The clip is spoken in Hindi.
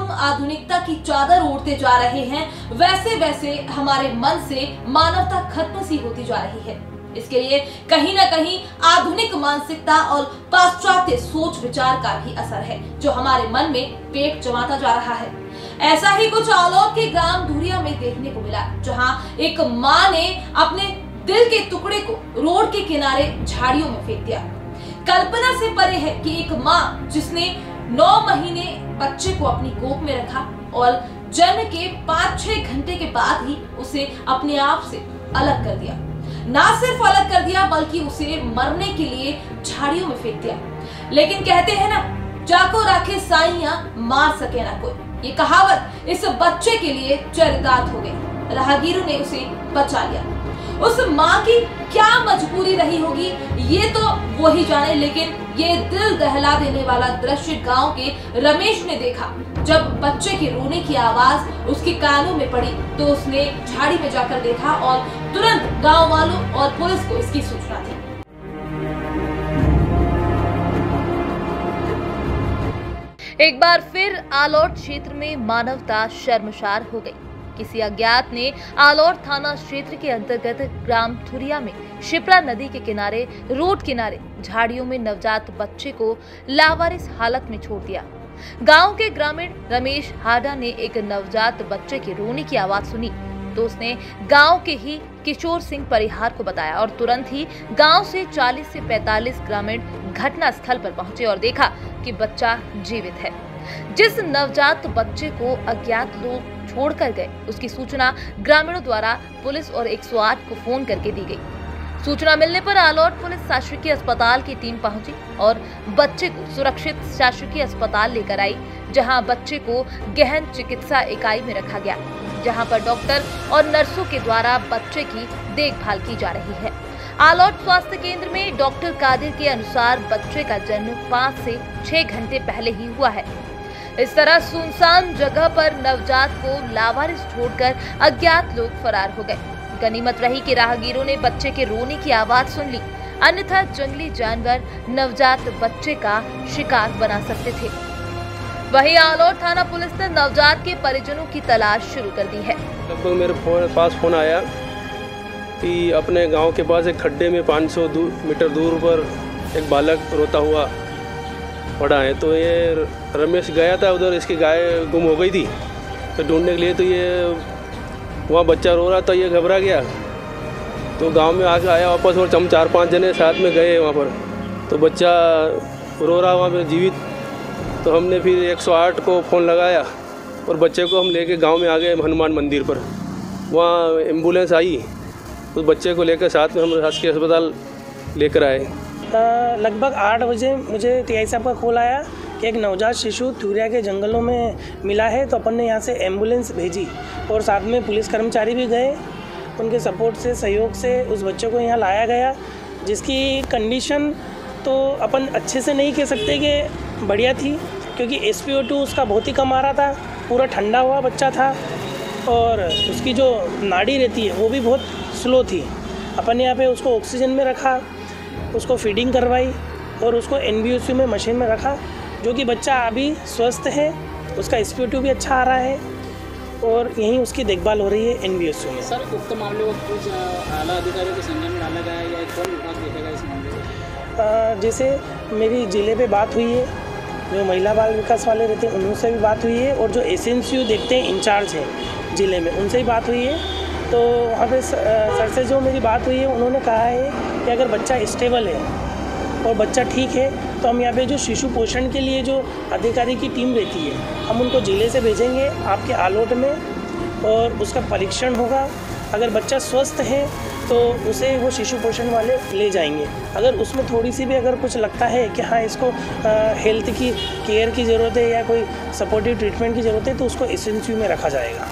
हम आधुनिकता की चादर ओढ़ते जा रहे हैं, वैसे वैसे हमारे मन से मानवता खत्म सी होती जा रही है। इसके लिए कहीं ना कहीं आधुनिक मानसिकता और पाश्चात्य सोच विचार का भी असर है, जो हमारे मन में पेट जमाता जा रहा है। ऐसा ही कुछ आलोट के ग्राम धुरिया में देखने को मिला, जहां एक मां ने अपने दिल के टुकड़े को रोड के किनारे झाड़ियों में फेंक दिया। कल्पना से परे है कि एक मां जिसने 9 महीने बच्चे को अपनी गोद में रखा और जन्म के 5-6 घंटे के बाद ही उसे अपने आप से अलग कर दिया। ना सिर्फ अलग कर दिया बल्कि उसे मरने के लिए झाड़ियों में फेंक दिया। लेकिन कहते हैं ना, जाको राखे साइयां मार सके ना कोई। ये कहावत इस बच्चे के लिए चरितार्थ हो गई। राहगीरों ने उसे बचा लिया। उस माँ की क्या मजबूरी रही होगी ये तो वो ही जाने, लेकिन ये दिल दहला देने वाला दृश्य गांव के रमेश ने देखा। जब बच्चे के रोने की आवाज उसके कानों में पड़ी तो उसने झाड़ी में जाकर देखा और तुरंत गांव वालों और पुलिस को इसकी सूचना दी। एक बार फिर आलोट क्षेत्र में मानवता शर्मसार हो गई। किसी अज्ञात ने आलोट थाना क्षेत्र के अंतर्गत ग्राम धुरिया में शिप्रा नदी के किनारे रोड किनारे झाड़ियों में नवजात बच्चे को लावारिस हालत में छोड़ दिया। गांव के ग्रामीण रमेश हाडा ने एक नवजात बच्चे के रोने की आवाज सुनी तो उसने गांव के ही किशोर सिंह परिहार को बताया और तुरंत ही गांव से 40 से 45 ग्रामीण घटना स्थल पर पहुंचे और देखा कि बच्चा जीवित है। जिस नवजात बच्चे को अज्ञात लोग छोड़कर गए, उसकी सूचना ग्रामीणों द्वारा पुलिस और 108 को फोन करके दी गई। सूचना मिलने पर आलोट पुलिस शासकीय अस्पताल की टीम पहुंची और बच्चे को सुरक्षित शासकीय अस्पताल लेकर आई, जहां बच्चे को गहन चिकित्सा इकाई में रखा गया, जहां पर डॉक्टर और नर्सों के द्वारा बच्चे की देखभाल की जा रही है। आलोट स्वास्थ्य केंद्र में डॉक्टर कादिर के अनुसार बच्चे का जन्म 5 से 6 घंटे पहले ही हुआ है। इस तरह सुनसान जगह पर नवजात को लावारिस छोड़कर अज्ञात लोग फरार हो गए। गनीमत रही कि राहगीरों ने बच्चे के रोने की आवाज सुन ली, अन्यथा जंगली जानवर नवजात बच्चे का शिकार बना सकते थे। वहीं आलोट थाना पुलिस ने नवजात के परिजनों की तलाश शुरू कर दी है। लगभग मेरे पास फोन आया कि अपने गांव के पास एक खड्डे में 500 मीटर दूर पर एक बालक रोता हुआ पड़ा है। तो ये रमेश गया था उधर, इसकी गाय गुम हो गई थी तो ढूंढने के लिए। तो ये वहाँ बच्चा रो रहा था, ये घबरा गया तो गांव में आके आया वापस और हम 4-5 जने साथ में गए वहाँ पर। तो बच्चा रो रहा वहाँ पे जीवित। तो हमने फिर 108 को फ़ोन लगाया और बच्चे को हम लेके गांव में आ गए हनुमान मंदिर पर। वहाँ एम्बुलेंस आई तो बच्चे को लेकर साथ में हम शासकीय अस्पताल लेकर आए। लगभग 8 बजे मुझे टीआई साहब का कॉल आया कि एक नवजात शिशु धुरिया के जंगलों में मिला है। तो अपन ने यहाँ से एम्बुलेंस भेजी और साथ में पुलिस कर्मचारी भी गए। उनके सपोर्ट से, सहयोग से उस बच्चे को यहाँ लाया गया, जिसकी कंडीशन तो अपन अच्छे से नहीं कह सकते कि बढ़िया थी, क्योंकि SpO2 उसका बहुत ही कम आ रहा था, पूरा ठंडा हुआ बच्चा था और उसकी जो नाड़ी रहती है वो भी बहुत स्लो थी। अपन यहाँ पे उसको ऑक्सीजन में रखा, उसको फीडिंग करवाई और उसको NBOC में मशीन में रखा, जो कि बच्चा अभी स्वस्थ है, उसका SpO2 भी अच्छा आ रहा है और यहीं उसकी देखभाल हो रही है NBOC में। सर, उक्त मामले को कुछ आला अधिकारियों के संज्ञान में डाला गया या कौन विभाग देखेगा इस मामले को? जैसे मेरी जिले पे बात हुई है, जो महिला बाल विकास वाले रहते हैं उनसे भी बात हुई है और जो SNCU देखते हैं इंचार्ज हैं जिले में, उनसे भी बात हुई है। तो वहाँ पे सर से जो मेरी बात हुई है, उन्होंने कहा है कि अगर बच्चा स्टेबल है और बच्चा ठीक है तो हम यहाँ पे जो शिशु पोषण के लिए जो अधिकारी की टीम रहती है, हम उनको जिले से भेजेंगे आपके आलोट में और उसका परीक्षण होगा। अगर बच्चा स्वस्थ है तो उसे वो शिशु पोषण वाले ले जाएंगे। अगर उसमें थोड़ी सी भी अगर कुछ लगता है कि हाँ इसको हेल्थ की केयर की ज़रूरत है या कोई सपोर्टिव ट्रीटमेंट की ज़रूरत है तो उसको SNCU में रखा जाएगा।